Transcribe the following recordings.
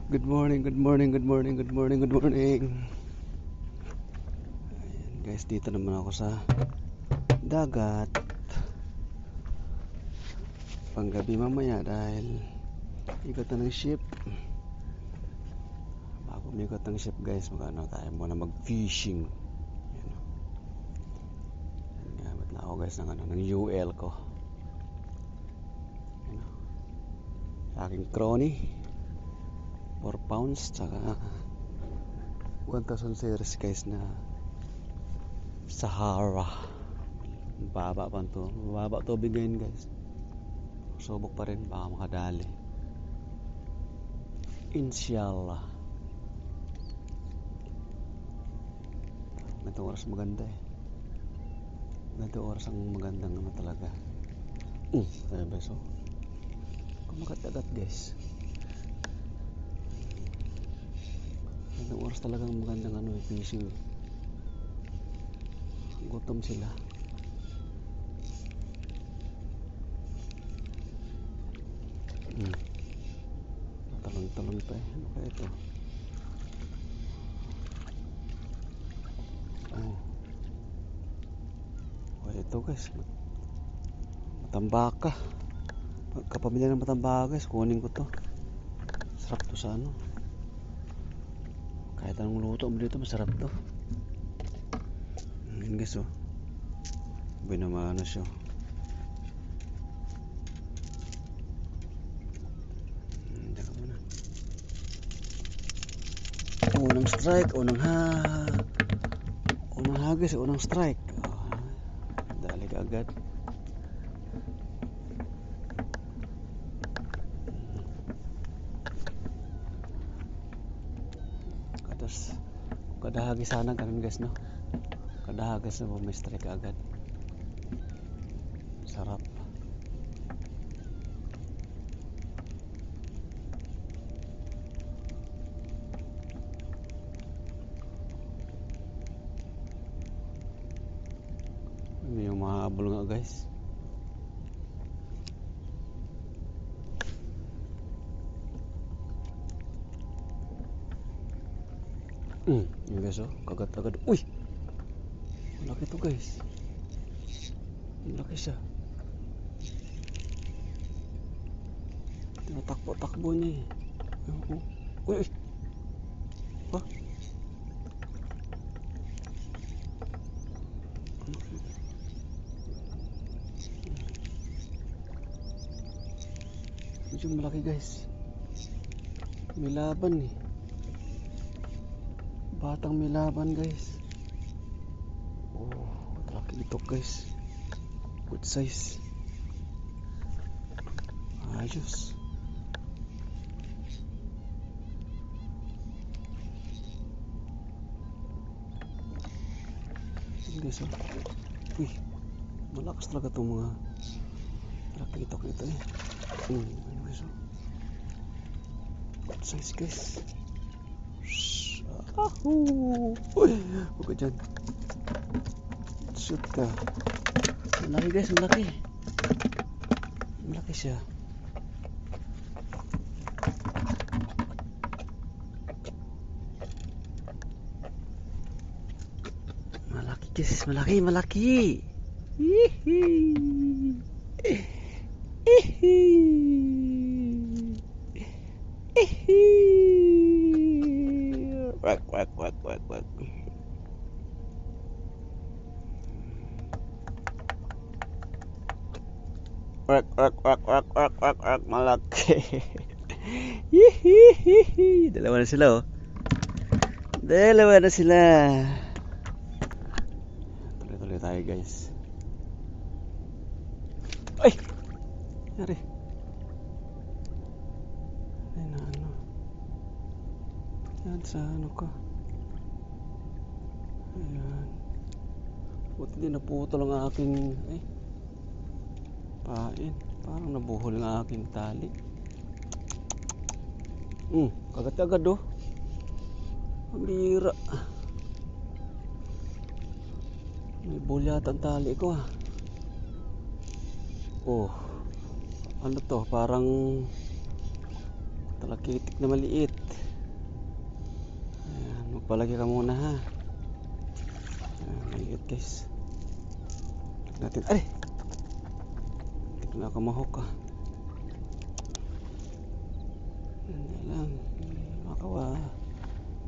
Good morning, good morning, good morning, good morning, good morning. Ayan guys, dito naman ako sa dagat. Panggabi mamaya dahil ikot na ng ship. Bago umikot ng ship guys, magano tayo muna mag-fishing. Ayan. Gamit na ako guys ng UL ko. Ayan. Sa aking crony. 4 pounds tsaka 1,000 series guys na Sahara. Mababa pa to. Mababa tubig ngayon guys. Subok pa rin, baka makadali. Inshallah. Ganito oras maganda eh. Ganito oras ang magandang ano talaga. Ay beso. Kumakagat-agat guys. Ganito oras talagang magandang ano fishing. Gutom sila. Talon-talon pa eh. Ano kaya ito? Ito guys. Matambaka. Pagkapamilya ng matambaka guys, kunin ko to. Sarap to sa ano. Kahit anong luto mo dito, masarap to. Ayan guys oh. Binamano siya. Diyan ka muna. Unang strike, unang hagis, unang strike. Dali ka agad. Tapos kada hagis sana ganun guys no. Kada hagis na may strike agad. Sarap. May umahabol nga guys. Yung guys oh, kagat-agad. Uy! Malaki to guys. Malaki siya. Tinatakbo-takbo niya eh. Uy! Ha? Medyo malaki guys. May laban eh. Batang may laban guys. Oh, malaki ito guys. Good size. Ayos. Guys oh. Uy, malakas talaga itong mga malaki ito eh. Guys oh. Good size guys. Uy, huwag ka dyan. Shoot ka. Malaki guys, malaki. Malaki siya. Malaki guys, malaki. Wak. Wak, malaki. Dalawa na sila oh. Dalawa na sila. Tuloy tayo guys. Ay! Nari. Ay na ano. Yan sa ano ko. Ayan. Buti din naputol ang aking pain. Parang nabuhol ang aking tali. Kagat-agad oh. Pambira. May bulyat ang tali ko ah. Oh. Ano to? Parang Talakitik na maliit. Ayan, magpalagi ka muna ha. Ayan, maliit guys. Tignan natin. Ay! Tignan ako mahok ka. Hindi lang. Makawa.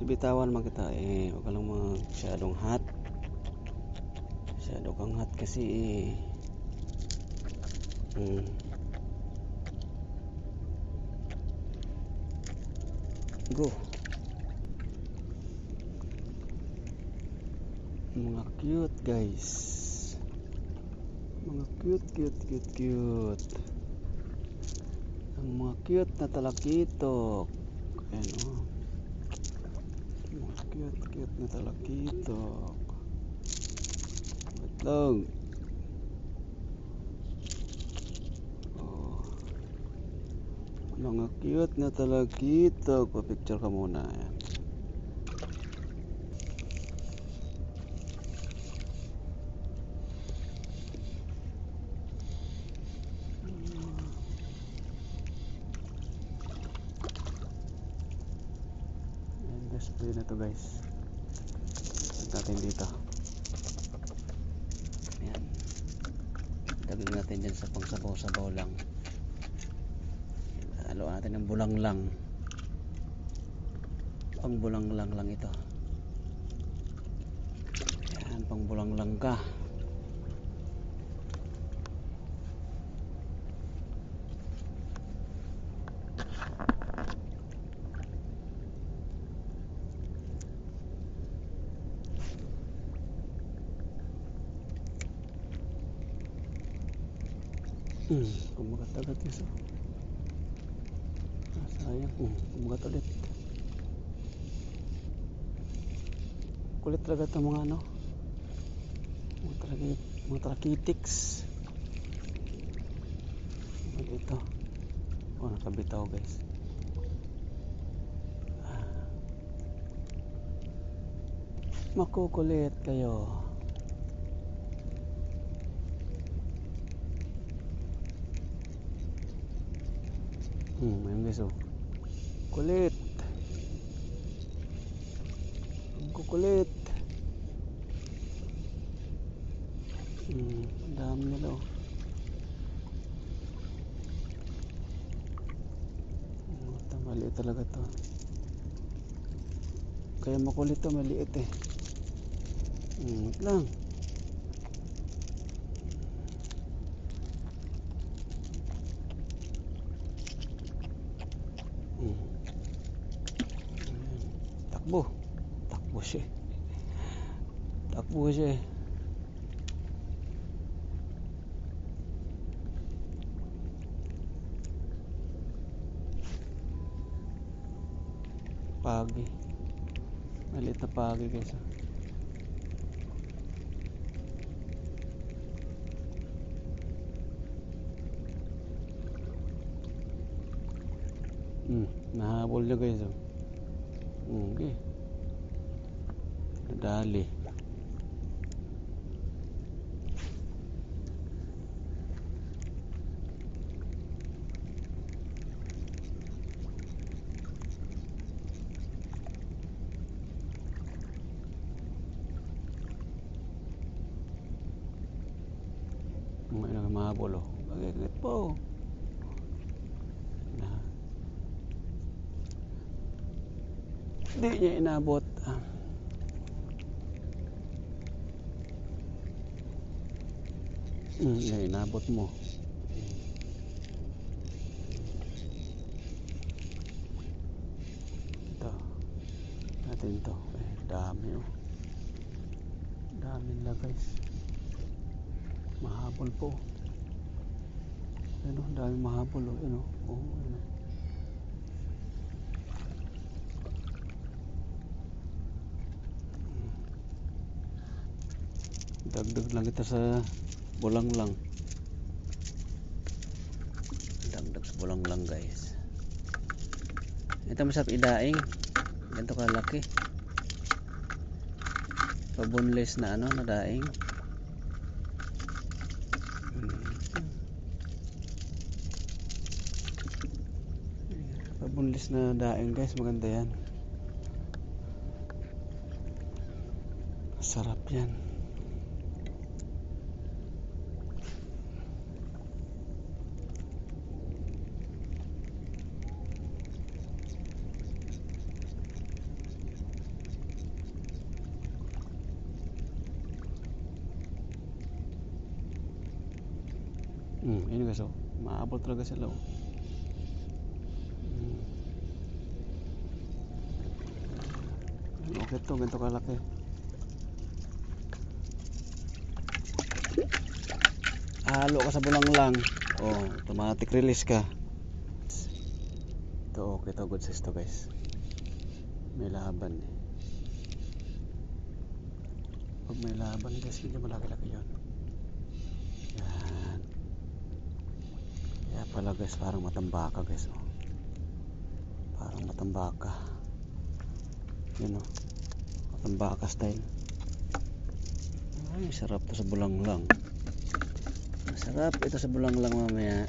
Ibitawan man kita eh. Huwag ka lang masyadong hot. Masyado kang hot kasi eh. Go. Mga cute guys. Mga cute. Ang mga cute na talakitok. Ayan o. Mga cute na talakitok. Wait lang. Oh. Mga cute na talakitok. Pa-picture ka muna. Ayan. Spray na to guys. Tignan natin dito. Ayan. Dagdag natin dyan sa pangsabaw-sabaw lang. Halo natin ng bulanglang. Pang bulanglang lang ito. Ayan, pang bulanglang ka. Kumagat agad guys. Sayang. Kumagat ulit. Kulit talaga ito mga ano. Mga trakitics. Ito. Nakabitaw guys. Makukulit kayo. Ayun guys oh. Kulit. Ang kukulit. Ang dami nila oh. Maliit talaga to. Kaya makulit to, maliit eh. Wait lang. Takbo siya. Pagi. Maliit na pagi guys. Nahabol niya guys oh. Okay. Nadali. May nagmahabol oh. Bagay po. Hindi niya inabot. Inabot mo. Ito. Natin to. Dami oh. Dami nila guys. Mahabol po. Ano, dami mahabol oh. Ano. Ano. Dagdag lang kita sa bulanglang. Dagdag sa bulanglang guys. Ito masarap idaing. Ganito kalaki. Paboneless na ano, na daing. Pabunlis na daing guys, maganda yan. Sarap yan. Ini guys, oh. Maabot talaga sila, oh. Okay to, ganito kalaki. Halo ka sa bulanglang, oh, automatic release ka. Ito okay to, good size to guys. May laban eh. Pag may laban guys, medyo malaki-laki yun. Yan. Kaya pala guys, parang matambaka guys, oh. Parang matambaka. Yun, oh. Matambaka style. Ay, sarap to sa bulanglang. Masarap ito sa bulanglang mamaya.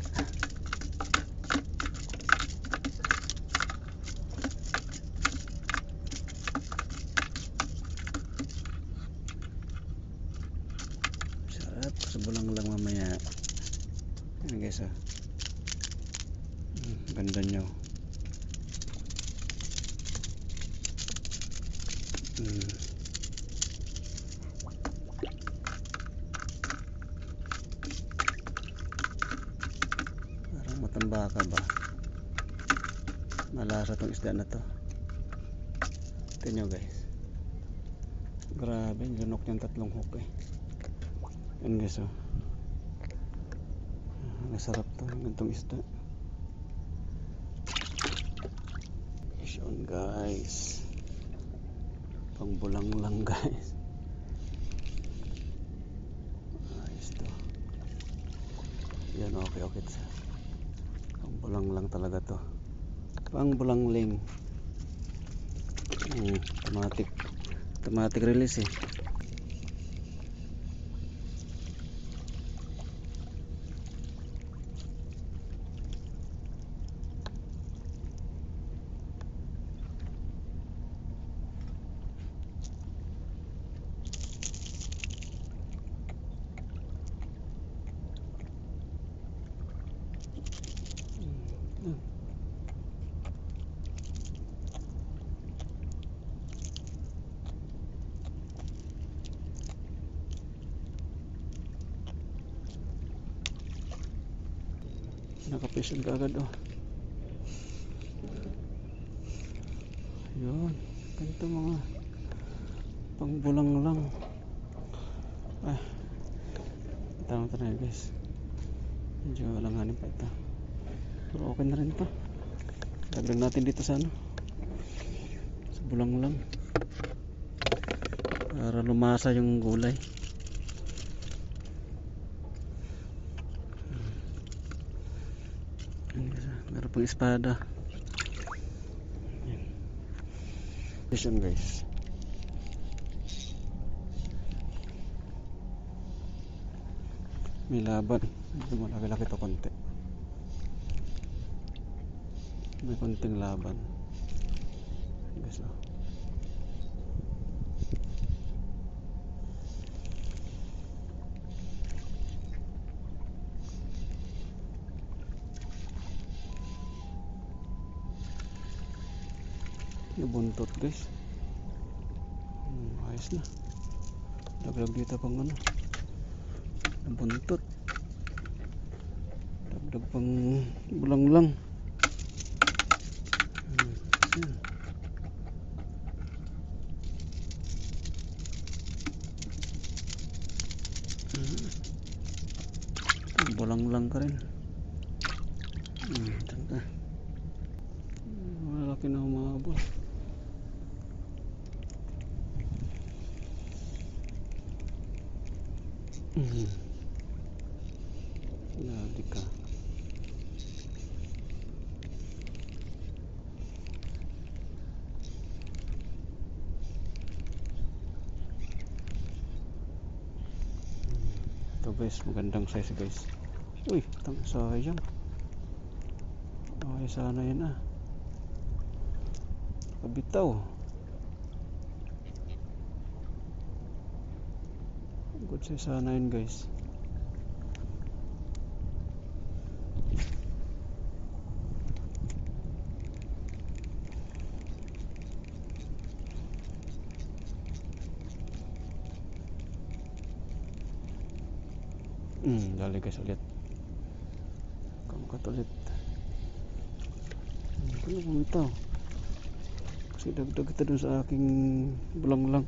Sarap sa bulanglang mamaya. Ayan guys, ah. Ganda nyo. Parang matambaka ba? Malasa tong isda na to. Tingnan nyo guys. Grabe, lunok yung tatlong hook eh. Yan guys, oh. Masarap to, yung gantong isda. Yun guys. Pang bulanglang guys. Ayos to. Yan, okay to. Pang bulanglang talaga to. Pang bulangling. Automatic release eh. Nakapisyon ka agad, oh. Yun, ganito mga pangbulang lang. Tama na guys, medyo alanganin pa ito, pero okay na rin ito. Dagdag natin dito sa ano, sa bulang lang, para lumasa yung gulay. Meron pang espada. Yan guys. May laban. Medyo malaki-laki to konti. May konting laban. Guys, oh. Buntot guys. Ayos na. Dagdag dito pang ano, buntot. Dagdag pang bulanglang. Bulanglang ka rin. Tanda. Malaki na humabol. Lagi ka. Ito guys, magandang size guys. Uy, sayang. Okay, sana yun ah. Kabitaw. Good siya sana yun guys. Dali guys ulit. Kamkat ulit. Hindi ko bumitaw. Kasi dagdag ito dun sa aking bulanglang.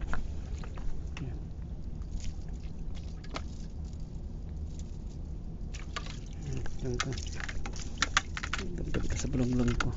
Yan ka. Dagdag ito sa bulanglang ko.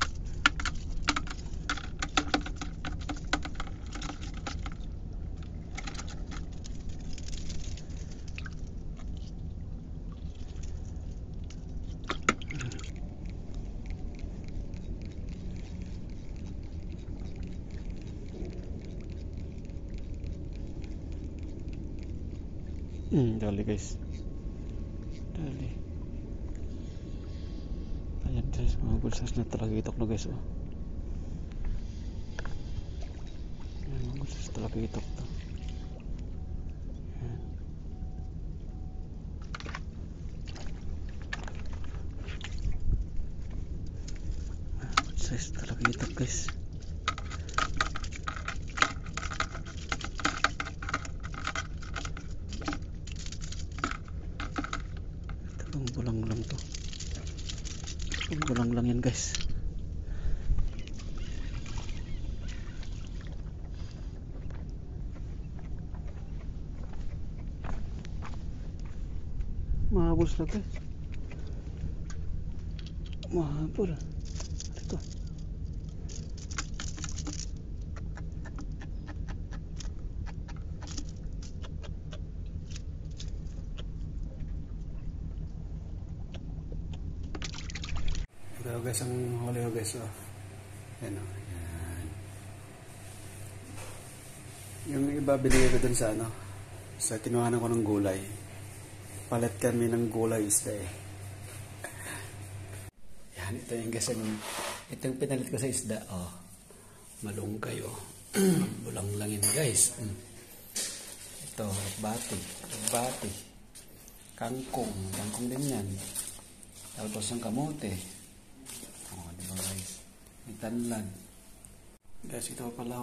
Dali guys. Dali. Ayan guys, mga bulsas na talaga itok na guys. Ayan, mga bulsas talaga itok to. Ayan. Bulsas talaga itok guys. Bulang lang to. Bulang lang yan guys. Mahabol sila guys. Mahabol. Ito. Ito guys, ang huli ko guys. Yan o. Yan. Yung iba binigay ko dun sa sa kinuhanan ko ng gulay. Palit kami ng gulay isda eh. Yan, ito yung guys. Ito yung pinalit ko sa isda. Malunggay Bulang lang yun guys. Ito, bati. Kangkong din yan. Tapos ang kamote. Diba guys? May tanlan. Guys, ito pala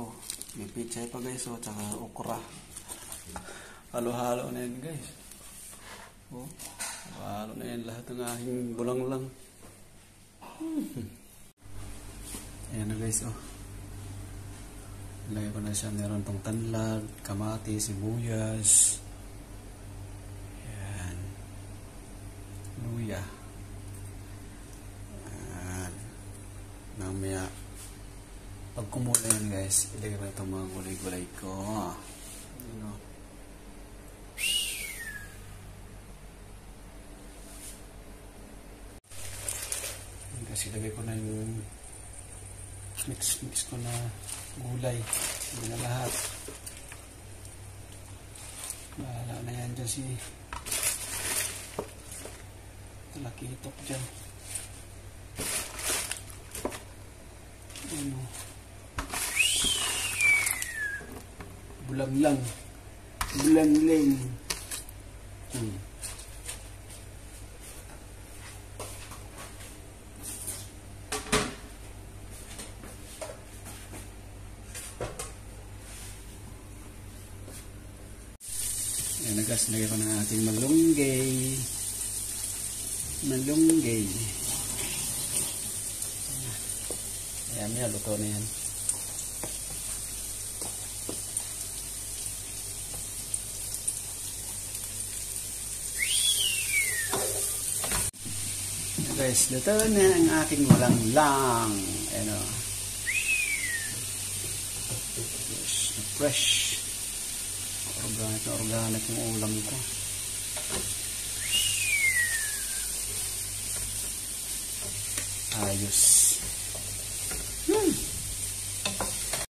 may pichay pa guys tsaka okra. Halo-halo na yan guys. Halo na yan lahat ng aking bulang lang. Ayan na guys Lagay ko na siya. Meron tong tanlan, kamati, sibuyas. Ayan. Luya. Mamaya pag kumula yan guys, ilagay ko na itong mga gulay-gulay ko. Kasi ilagay ko na yung mix ko na gulay. Hindi na lahat. Bahala na yan dyan si talakitok dyan. Bulanglang. Ayan na guys, lagay ko ng ating malunggay. Ayan, luto na yan. Guys, luto na ang aking bulanglang. Ayan fresh. Organic yung ulam ko. Ayos.